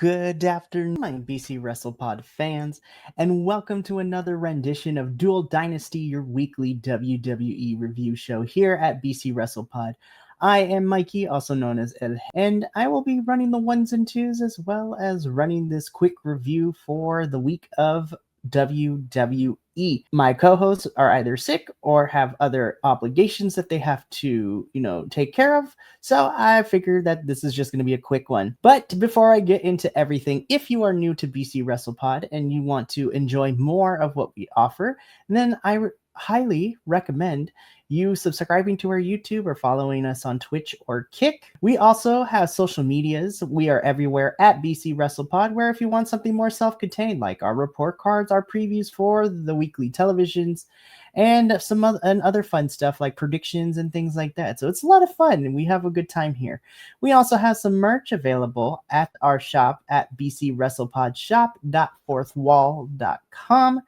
Good afternoon, my BC WrestlePod fans, and welcome to another rendition of Dual Dynasty, your weekly WWE review show here at BC WrestlePod. I am Mikey, also known as El, and I will be running the ones and twos as well as running this quick review for the week of WWE. My co-hosts are either sick or have other obligations that they have to, take care of. So I figured that this is just going to be a quick one. But before I get into everything, if you are new to BC WrestlePod and you want to enjoy more of what we offer, then I highly recommend you subscribing to our YouTube or following us on Twitch or Kick. We also have social medias. We are everywhere at BC WrestlePod, where if you want something more self-contained, like our report cards, our previews for the weekly televisions, and some other fun stuff like predictions and things like that. So it's a lot of fun, and we have a good time here. We also have some merch available at our shop at bcwrestlepodshop.fourthwall.com,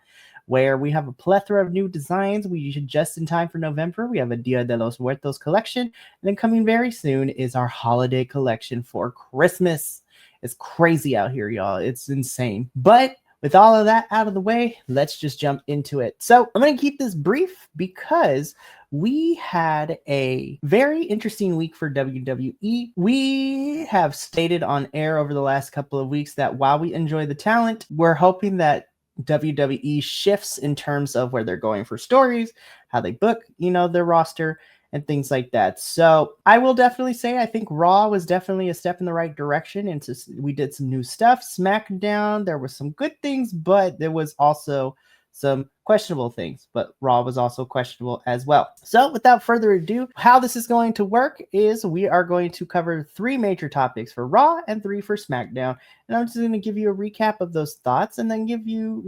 where we have a plethora of new designs. We just in time for November. We have a Dia de los Muertos collection. And then coming very soon is our holiday collection for Christmas. It's crazy out here, y'all. It's insane. But with all of that out of the way, let's just jump into it. So I'm going to keep this brief because we had a very interesting week for WWE. We have stated on air over the last couple of weeks that while we enjoy the talent, we're hoping that WWE shifts in terms of where they're going for stories, how they book, their roster and things like that. So I will definitely say I think Raw was definitely a step in the right direction. And we did some new stuff. SmackDown, there were some good things, but there was also some questionable things, but Raw was also questionable as well. So without further ado, how this is going to work is we are going to cover 3 major topics for Raw and 3 for SmackDown. And I'm just going to give you a recap of those thoughts and then give you,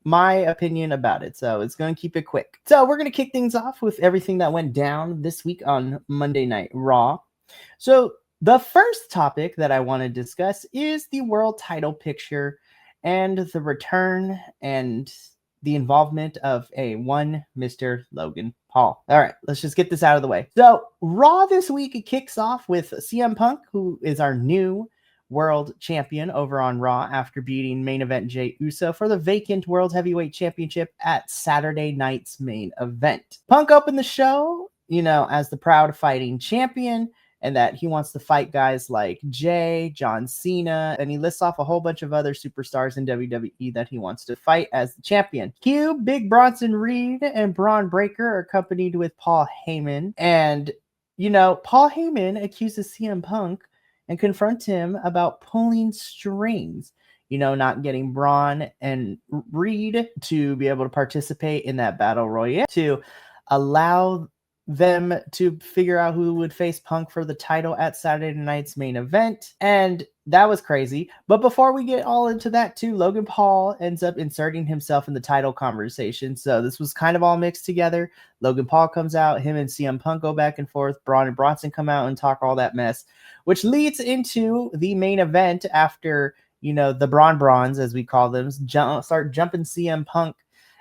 my opinion about it. So it's going to keep it quick. So we're going to kick things off with everything that went down this week on Monday Night Raw. So the first topic that I want to discuss is the world title picture and the return and the involvement of one Mr. Logan Paul. All right, let's just get this out of the way. So Raw this week, it kicks off with CM Punk, who is our new world champion over on Raw after beating main event Jey Uso for the vacant World Heavyweight Championship at Saturday night's main event. Punk opened the show, as the proud fighting champion, and that he wants to fight guys like Jay, John Cena, and he lists off a whole bunch of other superstars in WWE that he wants to fight as the champion. Q, Big Bronson Reed, and Braun Breaker are accompanied with Paul Heyman. And, Paul Heyman accuses CM Punk and confronts him about pulling strings, not getting Braun and Reed to be able to participate in that battle royale, to allow them to figure out who would face Punk for the title at Saturday night's main event. And that was crazy. But before we get all into that too, Logan Paul ends up inserting himself in the title conversation. So this was kind of all mixed together. Logan Paul comes out, him and CM Punk go back and forth. Braun and Bronson come out and talk all that mess, which leads into the main event after, the Brawns, as we call them, start jumping CM Punk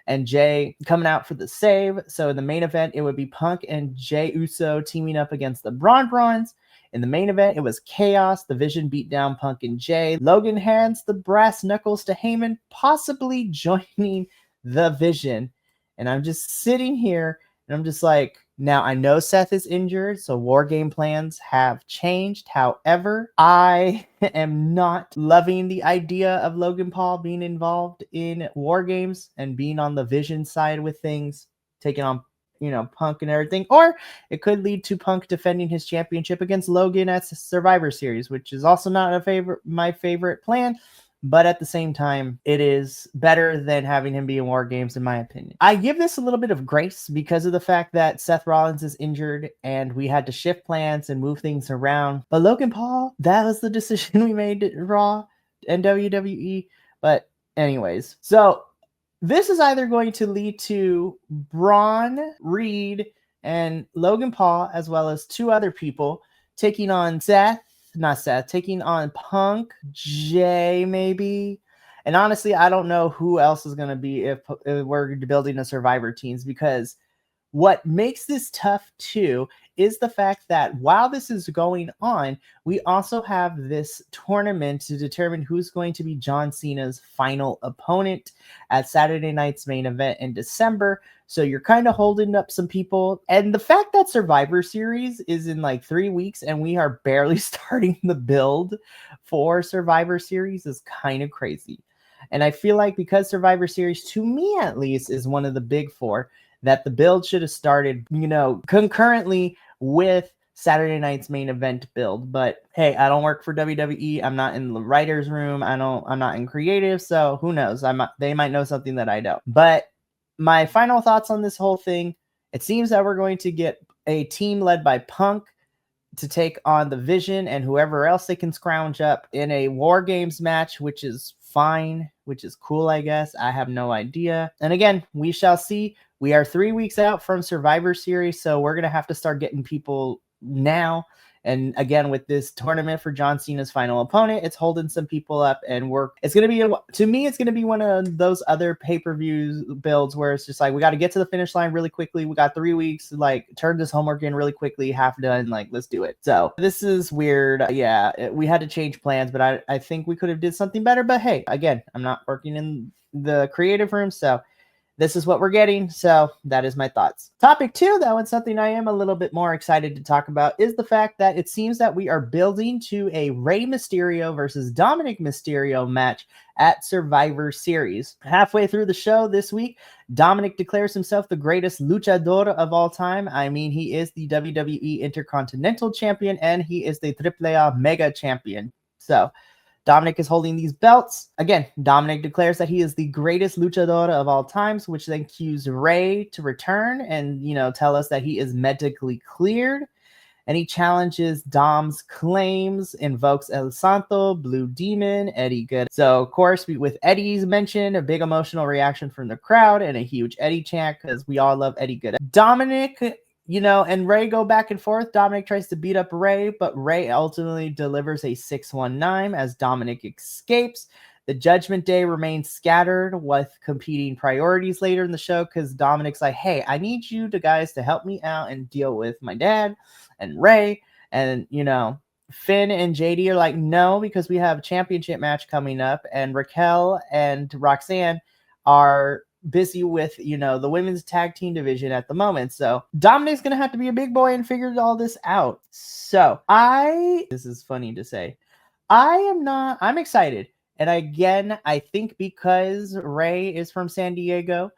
and Jay coming out for the save. So in the main event, it would be Punk and Jey Uso teaming up against the Brawns. In the main event, it was Chaos. The Vision beat down Punk and Jay. Logan hands the brass knuckles to Heyman, possibly joining the Vision. And I'm just sitting here and I'm just like, now I know Seth is injured, so War Game plans have changed. However, I am not loving the idea of Logan Paul being involved in War Games and being on the Vision side with things, taking on, Punk and everything. Or it could lead to Punk defending his championship against Logan at Survivor Series, which is also not my favorite plan. But at the same time, it is better than having him be in War Games, in my opinion. I give this a little bit of grace because of the fact that Seth Rollins is injured and we had to shift plans and move things around. But Logan Paul, that was the decision we made at Raw and WWE. But anyways, so this is either going to lead to Braun, Reed, and Logan Paul, as well as 2 other people taking on taking on Punk, Jay maybe. And honestly, I don't know who else is going to be if we're building a Survivor teams, because what makes this tough too is the fact that while this is going on, we also have this tournament to determine who's going to be John Cena's final opponent at Saturday night's main event in December. So you're kind of holding up some people. And the fact that Survivor Series is in like 3 weeks and we are barely starting the build for Survivor Series is kind of crazy. And I feel like because Survivor Series, to me at least, is one of the big four, that the build should have started, concurrently with Saturday night's main event build. But hey, I don't work for WWE. I'm not in the writer's room. I'm not in creative. So who knows? They might know something that I don't. But my final thoughts on this whole thing, it seems that we're going to get a team led by Punk to take on the Vision and whoever else they can scrounge up in a War Games match, which is fine, which is cool, I guess. I have no idea. And again, we shall see. We are 3 weeks out from Survivor Series, so we're going to have to start getting people now. And again, with this tournament for John Cena's final opponent, it's holding some people up, and it's going to be, to me, it's going to be one of those other pay-per-view builds where it's just like, we got to get to the finish line really quickly. We got 3 weeks, like turn this homework in really quickly, half done, like let's do it. So this is weird. Yeah, we had to change plans, but I think we could have did something better. But hey, again, I'm not working in the creative room, so this is what we're getting. So that is my thoughts. Topic 2, though, and something I am a little bit more excited to talk about, is the fact that it seems that we are building to a Rey Mysterio versus Dominic Mysterio match at Survivor Series. Halfway through the show this week, Dominic declares himself the greatest luchador of all time. I mean, he is the WWE Intercontinental Champion and he is the AAA Mega Champion. So Dominic is holding these belts. Again, Dominic declares that he is the greatest luchador of all times, which then cues Rey to return and, tell us that he is medically cleared. And he challenges Dom's claims, invokes El Santo, Blue Demon, Eddie Good. So, of course, with Eddie's mention, a big emotional reaction from the crowd and a huge Eddie chant because we all love Eddie Good. Dominic, and Rey go back and forth. Dominic tries to beat up Rey, but Rey ultimately delivers a 619 as Dominic escapes. The Judgment Day remains scattered with competing priorities later in the show because Dominic's like, hey, I need you guys to help me out and deal with my dad and Rey. And, Finn and JD are like, no, because we have a championship match coming up. And Raquel and Roxanne are busy with, the women's tag team division at the moment. So Dominic's going to have to be a big boy and figure all this out. So this is funny to say, I'm excited. And again, I think because Rey is from San Diego,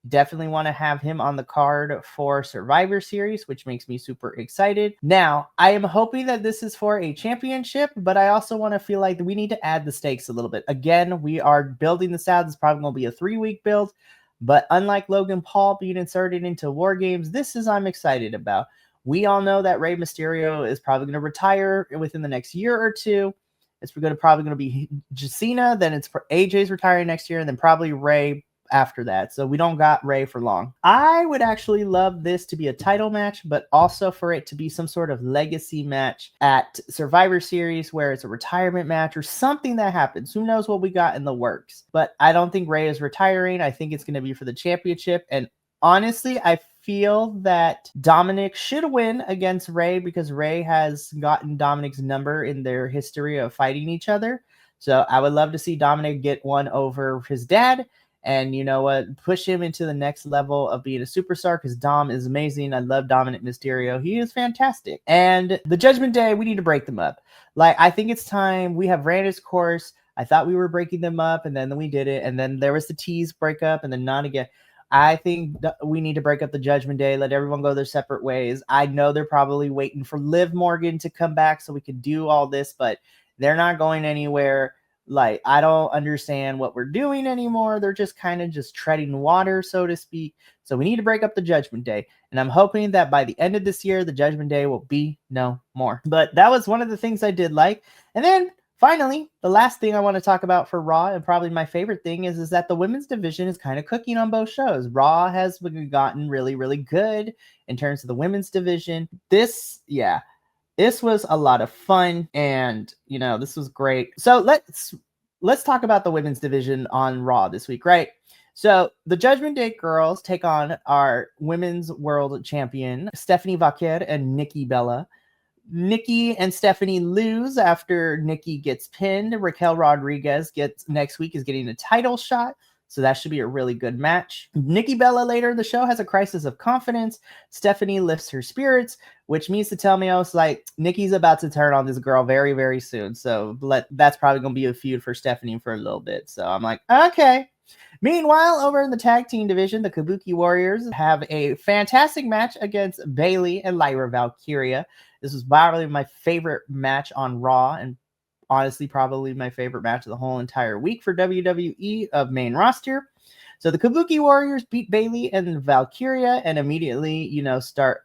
definitely want to have him on the card for Survivor Series, which makes me super excited. Now, I am hoping that this is for a championship, but I also want to feel like we need to add the stakes a little bit. Again, we are building this out. It's probably going to be a 3-week build, but unlike Logan Paul being inserted into War Games, I'm excited about. We all know that Rey Mysterio is probably going to retire within the next year or two. It's probably going to be Cena, then it's AJ's retiring next year, and then probably Rey after that. So we don't got Rey for long. I would actually love this to be a title match, but also for it to be some sort of legacy match at Survivor Series where it's a retirement match or something that happens. Who knows what we got in the works? But I don't think Rey is retiring. I think it's going to be for the championship. And honestly, I feel that Dominic should win against Rey because Rey has gotten Dominic's number in their history of fighting each other. So I would love to see Dominic get one over his dad. And you know what? Push him into the next level of being a superstar because Dom is amazing. I love Dominic Mysterio. He is fantastic. And the Judgment Day, we need to break them up. Like, I think it's time. We have ran its course. I thought we were breaking them up, and then we did it. And then there was the tease breakup, and then not again. I think we need to break up the Judgment Day, let everyone go their separate ways. I know they're probably waiting for Liv Morgan to come back so we can do all this, but they're not going anywhere. Like, I don't understand what we're doing anymore. They're just kind of just treading water, so to speak. So we need to break up the Judgment Day. And I'm hoping that by the end of this year, the Judgment Day will be no more. But that was one of the things I did like. And then finally, the last thing I want to talk about for Raw, and probably my favorite thing, is that the women's division is kind of cooking on both shows. Raw has gotten really, really good in terms of the women's division. This was a lot of fun, and this was great. So let's talk about the women's division on Raw this week, right? So the Judgment Day girls take on our women's world champion, Stephanie Vaquer and Nikki Bella. Nikki and Stephanie lose after Nikki gets pinned. Raquel Rodriguez next week is getting a title shot. So that should be a really good match. Nikki Bella later in the show has a crisis of confidence. Stephanie lifts her spirits, which means to tell me I was like, Nikki's about to turn on this girl very, very soon. So that's probably going to be a feud for Stephanie for a little bit. So I'm like, okay. Meanwhile, over in the tag team division, the Kabuki Warriors have a fantastic match against Bayley and Lyra Valkyria. This was probably my favorite match on Raw, and honestly probably my favorite match of the whole entire week for WWE of main roster. So the Kabuki Warriors beat Bayley and Valkyria and immediately, start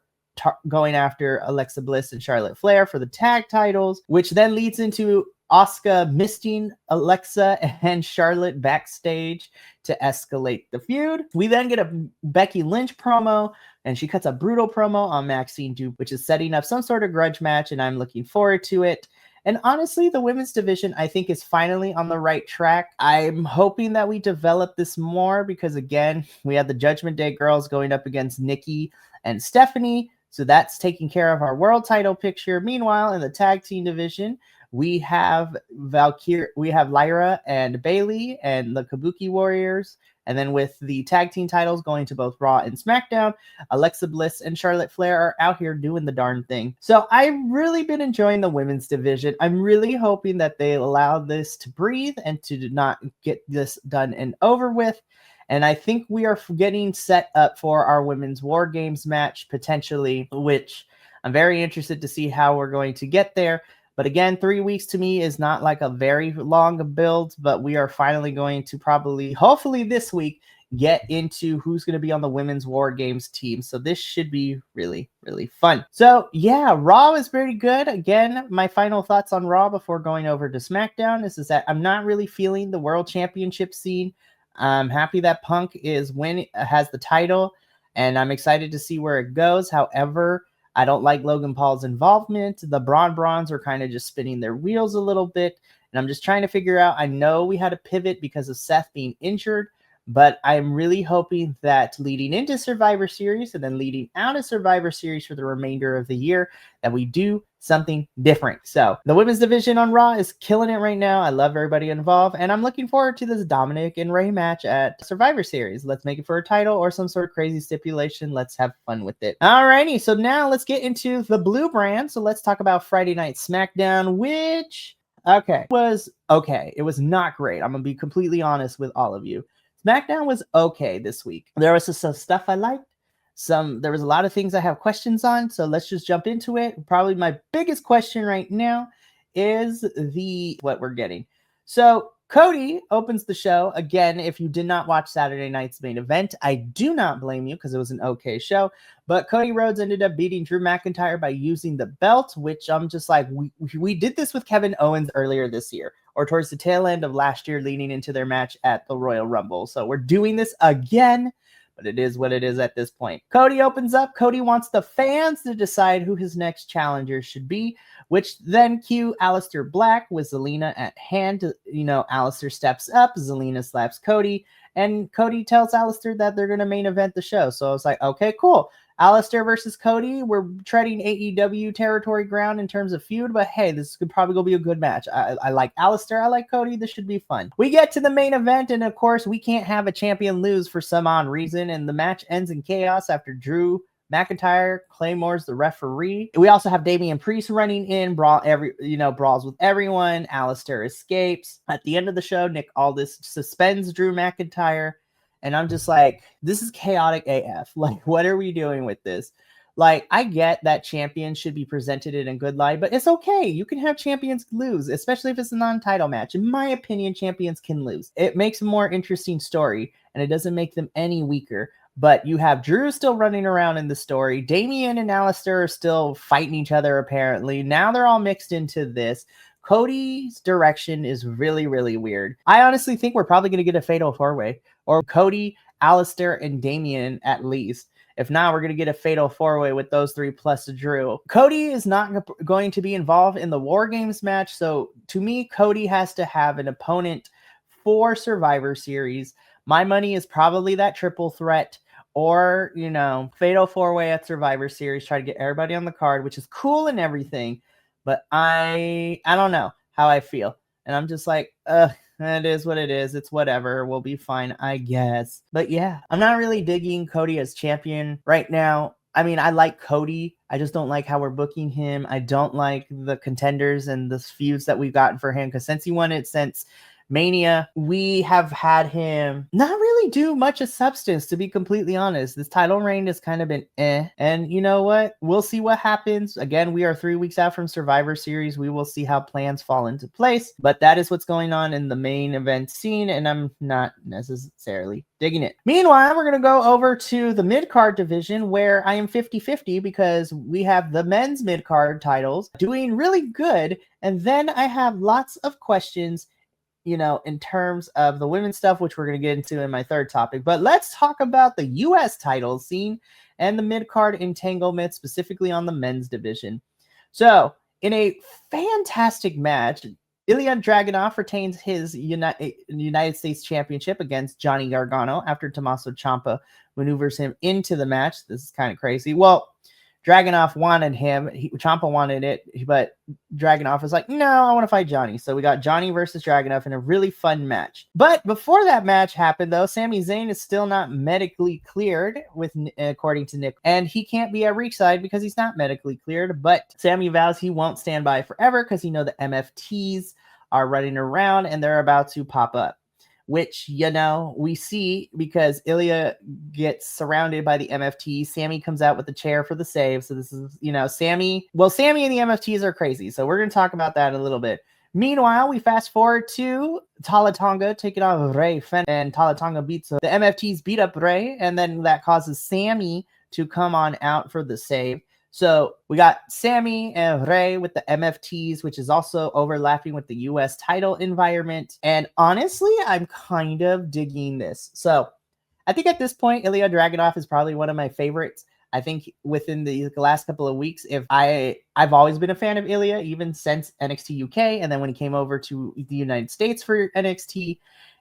going after Alexa Bliss and Charlotte Flair for the tag titles, which then leads into Asuka misting Alexa and Charlotte backstage to escalate the feud. We then get a Becky Lynch promo, and she cuts a brutal promo on Maxine Dupe, which is setting up some sort of grudge match, and I'm looking forward to it. And honestly, the women's division, I think, is finally on the right track. I'm hoping that we develop this more because, again, we had the Judgment Day girls going up against Nikki and Stephanie. So that's taking care of our world title picture. Meanwhile, in the tag team division, we have Lyra and Bayley and the Kabuki Warriors. And then with the tag team titles going to both Raw and SmackDown, Alexa Bliss and Charlotte Flair are out here doing the darn thing. So I've really been enjoying the women's division. I'm really hoping that they allow this to breathe and to not get this done and over with. And I think we are getting set up for our women's War Games match potentially, which I'm very interested to see how we're going to get there. But again, 3 weeks to me is not like a very long build, but we are finally going to hopefully this week, get into who's going to be on the Women's War Games team. So this should be really, really fun. So yeah, Raw is very good. Again, my final thoughts on Raw before going over to SmackDown is that I'm not really feeling the World Championship scene. I'm happy that Punk has the title, and I'm excited to see where it goes. However, I don't like Logan Paul's involvement. The Brawns are kind of just spinning their wheels a little bit. And I'm just trying to figure out, I know we had to pivot because of Seth being injured, but I'm really hoping that leading into Survivor Series and then leading out of Survivor Series for the remainder of the year, that we do something different. So the women's division on Raw is killing it right now. I love everybody involved, and I'm looking forward to this Dominic and Rey match at Survivor Series. Let's make it for a title or some sort of crazy stipulation. Let's have fun with it. Alrighty, so now let's get into the blue brand. So let's talk about Friday Night SmackDown, which was okay. It was not great. I'm gonna be completely honest with all of you. SmackDown was okay this week. There was some stuff I liked. There was a lot of things I have questions on, so let's just jump into it. Probably my biggest question right now is what we're getting. So Cody opens the show. Again, if you did not watch Saturday night's main event, I do not blame you because it was an okay show. But Cody Rhodes ended up beating Drew McIntyre by using the belt, which I'm just like, we did this with Kevin Owens earlier this year, or towards the tail end of last year leading into their match at the Royal Rumble. So we're doing this again, but it is what it is at this point. Cody opens up. Cody wants the fans to decide who his next challenger should be, which then cue Aleister Black with Zelina at hand. Aleister steps up, Zelina slaps Cody, and Cody tells Aleister that they're going to main event the show. So I was like, okay, cool. Aleister versus Cody, we're treading AEW territory ground in terms of feud, but hey, this could probably go be a good match. I like Aleister, I like Cody, this should be fun. We get to the main event, and of course, we can't have a champion lose for some odd reason, and the match ends in chaos after Drew McIntyre claymores the referee. We also have Damian Priest running in, brawls with everyone. Aleister escapes. At the end of the show, Nick Aldis suspends Drew McIntyre. And I'm just like, this is chaotic AF. Like, what are we doing with this? Like, I get that champions should be presented in a good light, but it's okay. You can have champions lose, especially if it's a non-title match. In my opinion, champions can lose. It makes a more interesting story, and it doesn't make them any weaker. But you have Drew still running around in the story. Damian and Aleister are still fighting each other, apparently. Now they're all mixed into this. Cody's direction is really, really weird. I honestly think we're probably going to get a fatal four-way, or Cody, Aleister, and Damian at least. If not, we're going to get a fatal four-way with those three plus Drew. Cody is not going to be involved in the War Games match. So to me, Cody has to have an opponent for Survivor Series. My money is probably that triple threat or, fatal four-way at Survivor Series, try to get everybody on the card, which is cool and everything, but I don't know how I feel. And I'm just like, it is what it is. It's whatever. We'll be fine, I guess. But yeah, I'm not really digging Cody as champion right now. I mean, I like Cody. I just don't like how we're booking him. I don't like the contenders and the feuds that we've gotten for him, because since he won it since Mania, we have had him not really do much of substance, to be completely honest. This title reign has kind of been and you know what? We'll see what happens. Again, we are 3 weeks out from Survivor Series. We will see how plans fall into place, but that is what's going on in the main event scene, and I'm not necessarily digging it. Meanwhile, we're going to go over to the mid-card division, where I am 50-50 because we have the men's mid-card titles doing really good, and then I have lots of questions in terms of the women's stuff, which we're going to get into in my third topic. But let's talk about the U.S. title scene and the mid-card entanglement, specifically on the men's division. So, in a fantastic match, Ilya Dragunov retains his United States Championship against Johnny Gargano after Tommaso Ciampa maneuvers him into the match. This is kind of crazy. Well, Dragunov wanted him. Ciampa wanted it, but Dragunov was like, no, I want to fight Johnny. So we got Johnny versus Dragunov in a really fun match. But before that match happened, though, Sami Zayn is still not medically cleared, according to Nick. And he can't be at Ringside because he's not medically cleared. But Sami vows he won't stand by forever because he knows the MFTs are running around and they're about to pop up. Which, we see because Ilya gets surrounded by the MFT. Sami comes out with the chair for the save. So this is, Sami. Well, Sami and the MFTs are crazy. So we're going to talk about that in a little bit. Meanwhile, we fast forward to Tala Tonga taking on Rey Fenn, and Tala Tonga beats the MFTs beat up Rey, and then that causes Sami to come on out for the save. So we got Sami and Rey with the MFTs, which is also overlapping with the U.S. title environment. And honestly, I'm kind of digging this. So I think at this point, Ilya Dragunov is probably one of my favorites. I think within the last couple of weeks, I've always been a fan of Ilya, even since NXT UK. And then when he came over to the United States for NXT,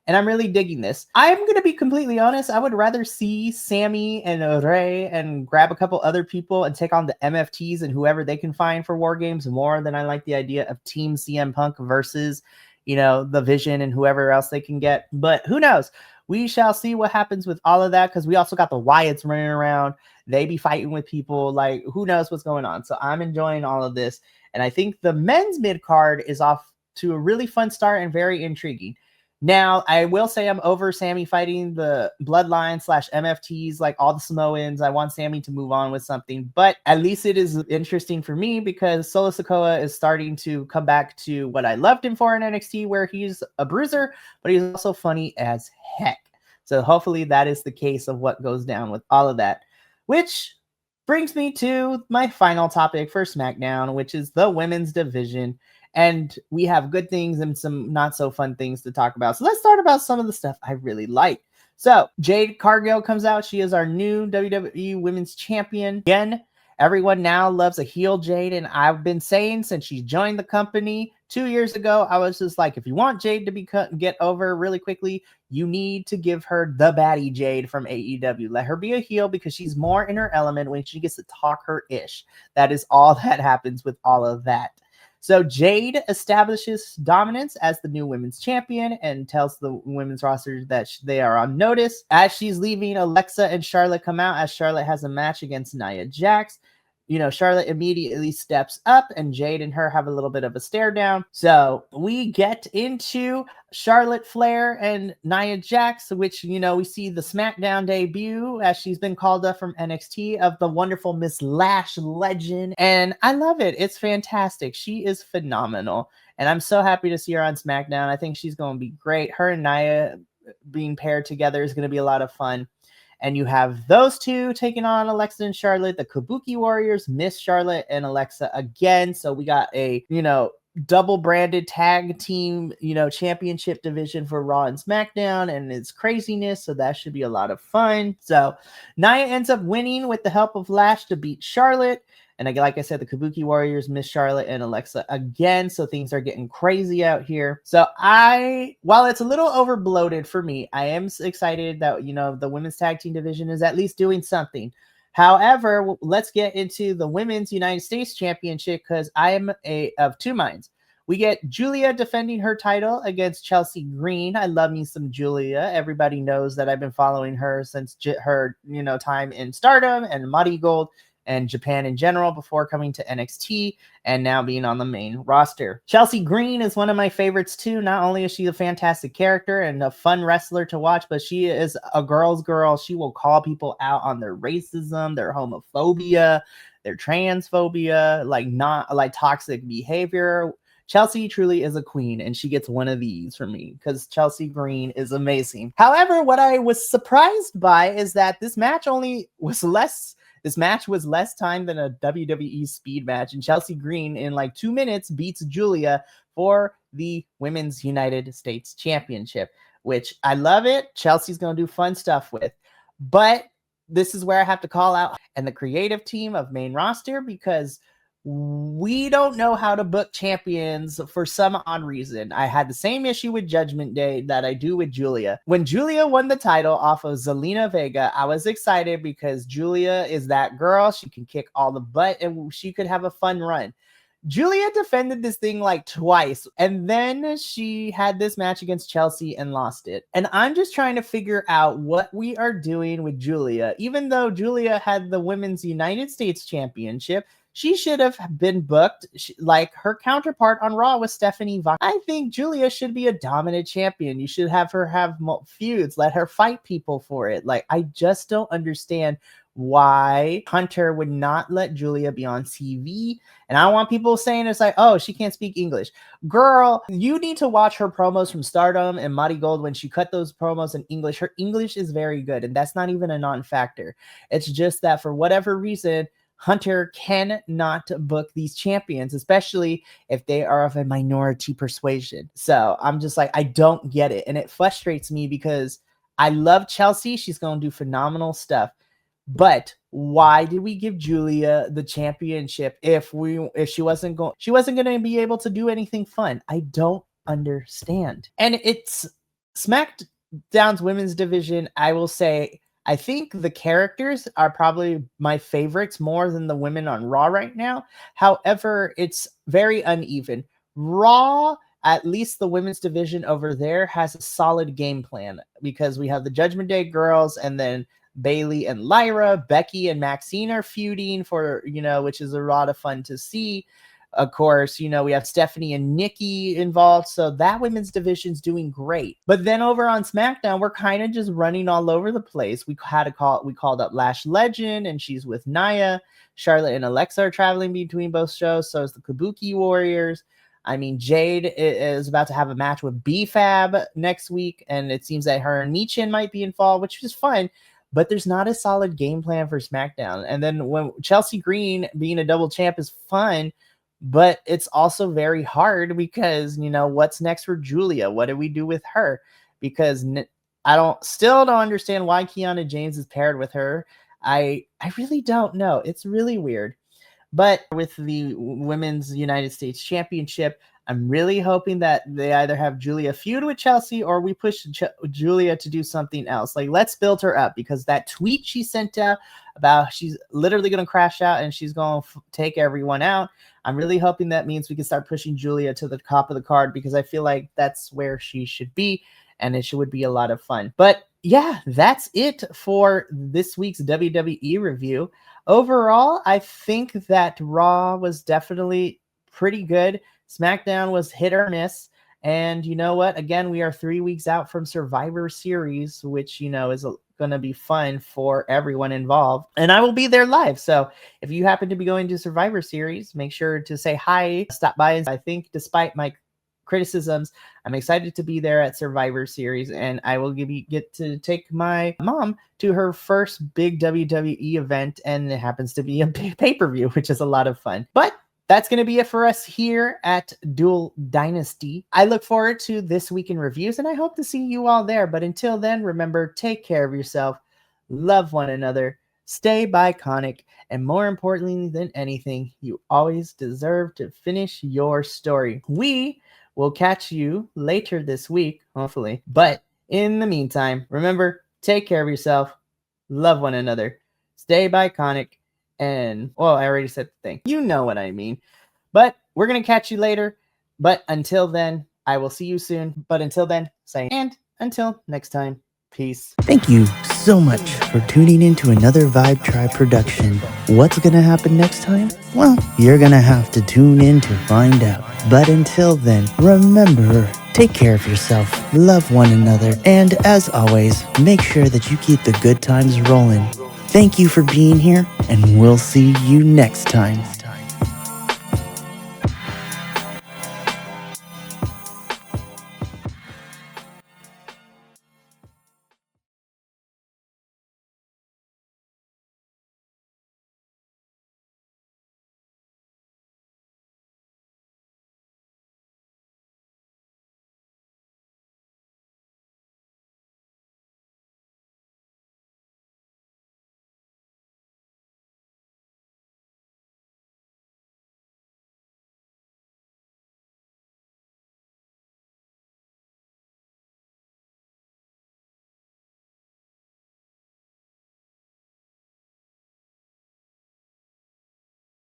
and I'm really digging this. I'm going to be completely honest. I would rather see Sami and Rey and grab a couple other people and take on the MFTs and whoever they can find for War Games more than I like the idea of Team CM Punk versus, the Vision and whoever else they can get. But who knows? We shall see what happens with all of that, because we also got the Wyatts running around. They be fighting with people. Like, who knows what's going on? So I'm enjoying all of this. And I think the men's mid-card is off to a really fun start and very intriguing. Now, I will say I'm over Sami fighting the Bloodline / MFTs, like all the Samoans. I want Sami to move on with something, but at least it is interesting for me because Solo Sikoa is starting to come back to what I loved him for in NXT, where he's a bruiser, but he's also funny as heck. So hopefully that is the case of what goes down with all of that, which brings me to my final topic for SmackDown, which is the women's division. And we have good things and some not so fun things to talk about. So let's start about some of the stuff I really like. So Jade Cargill comes out. She is our new WWE Women's Champion. Again, everyone now loves a heel Jade. And I've been saying since she joined the company 2 years ago, I was just like, if you want Jade to get over really quickly, you need to give her the baddie Jade from AEW. Let her be a heel because she's more in her element when she gets to talk her ish. That is all that happens with all of that. So Jade establishes dominance as the new women's champion and tells the women's roster that they are on notice. As she's leaving, Alexa and Charlotte come out as Charlotte has a match against Nia Jax. Charlotte immediately steps up and Jade and her have a little bit of a stare down. So we get into Charlotte Flair and Nia Jax, which, we see the SmackDown debut as she's been called up from NXT of the wonderful Miss Lash Legend. And I love it. It's fantastic. She is phenomenal. And I'm so happy to see her on SmackDown. I think she's going to be great. Her and Nia being paired together is going to be a lot of fun. And you have those two taking on Alexa and Charlotte, the Kabuki Warriors, Miss Charlotte and Alexa again. So we got a, double branded tag team, championship division for Raw and SmackDown, and it's craziness. So that should be a lot of fun. So Nia ends up winning with the help of Lash to beat Charlotte. And like I said, the Kabuki Warriors, Miss Charlotte and Alexa again. So things are getting crazy out here. So while it's a little over bloated for me, I am excited that, the women's tag team division is at least doing something. However, let's get into the women's United States Championship, because I am of two minds. We get Julia defending her title against Chelsea Green. I love me some Julia. Everybody knows that I've been following her since her, time in Stardom and Mighty Gold and Japan in general before coming to NXT and now being on the main roster. Chelsea Green is one of my favorites too. Not only is she a fantastic character and a fun wrestler to watch, but she is a girl's girl. She will call people out on their racism, their homophobia, their transphobia, like toxic behavior. Chelsea truly is a queen, and she gets one of these from me because Chelsea Green is amazing. However, what I was surprised by is that this match was less time than a WWE speed match, and Chelsea Green in like 2 minutes beats Julia for the Women's United States Championship, which I love it. Chelsea's going to do fun stuff with. But this is where I have to call out and the creative team of main roster, because we don't know how to book champions for some odd reason. I had the same issue with Judgment Day that I do with Julia. When Julia won the title off of Zelina Vega, I was excited because Julia is that girl. She can kick all the butt and she could have a fun run. Julia defended this thing like twice, and then she had this match against Chelsea and lost it. And I'm just trying to figure out what we are doing with Julia. Even though Julia had the Women's United States Championship, she should have been booked like her counterpart on Raw with Stephanie Vaughn. I think Julia should be a dominant champion. You should have her have feuds. Let her fight people for it. Like, I just don't understand why Hunter would not let Julia be on TV. And I don't want people saying it's like, oh, she can't speak English. Girl, you need to watch her promos from Stardom and Mighty Gold when she cut those promos in English. Her English is very good, and that's not even a non-factor. It's just that for whatever reason, Hunter cannot book these champions, especially if they are of a minority persuasion. So I'm just like, I don't get it. And it frustrates me because I love Chelsea. She's going to do phenomenal stuff. But why did we give Julia the championship if she wasn't going to be able to do anything fun? I don't understand. And it's SmackDown's women's division. I will say, I think the characters are probably my favorites more than the women on Raw right now. However, it's very uneven. Raw, at least the women's division over there, has a solid game plan because we have the Judgment Day girls, and then Bailey and Lyra, Becky and Maxine are feuding for, which is a lot of fun to see. Of course, we have Stephanie and Nikki involved, so that women's division's doing great. But then over on SmackDown, we're kind of just running all over the place. We called up Lash Legend, and she's with Nia. Charlotte and Alexa are traveling between both shows, so is the Kabuki Warriors. I mean, Jade is about to have a match with B-Fab next week, and it seems that her and Michin might be involved, which is fun. But there's not a solid game plan for SmackDown. And then when Chelsea Green being a double champ is fun, but it's also very hard because, what's next for Julia? What do we do with her? Because I still don't understand why Kiana James is paired with her. I really don't know. It's really weird. But with the Women's United States Championship, I'm really hoping that they either have Julia feud with Chelsea or we push Julia to do something else. Like, let's build her up, because that tweet she sent out about she's literally going to crash out and she's going to take everyone out. I'm really hoping that means we can start pushing Julia to the top of the card, because I feel like that's where she should be, and it would be a lot of fun. But yeah, that's it for this week's WWE review. Overall, I think that Raw was definitely pretty good. SmackDown was hit or miss. And you know what? Again, we are 3 weeks out from Survivor Series, which, is going to be fun for everyone involved. And I will be there live. So if you happen to be going to Survivor Series, make sure to say hi, stop by. I think despite my criticisms, I'm excited to be there at Survivor Series, and I will get to take my mom to her first big WWE event, and it happens to be a big pay-per-view, which is a lot of fun. But that's going to be it for us here at Dual Dynasty. I look forward to this week in reviews, and I hope to see you all there. But until then, remember, take care of yourself, love one another, Stay Bi-Conic, and more importantly than anything, you always deserve to finish your story. We will catch you later this week, hopefully. But in the meantime, remember, take care of yourself, love one another, stay Bi-Conic, and, well, I already said the thing. You know what I mean. But we're going to catch you later. But until then, I will see you soon. But until then, and until next time, peace. Thank you so much for tuning in to another Vibe Tribe production. What's gonna happen next time? Well, you're gonna have to tune in to find out. But until then, remember, take care of yourself, love one another, and as always, make sure that you keep the good times rolling. Thank you for being here, and we'll see you next time.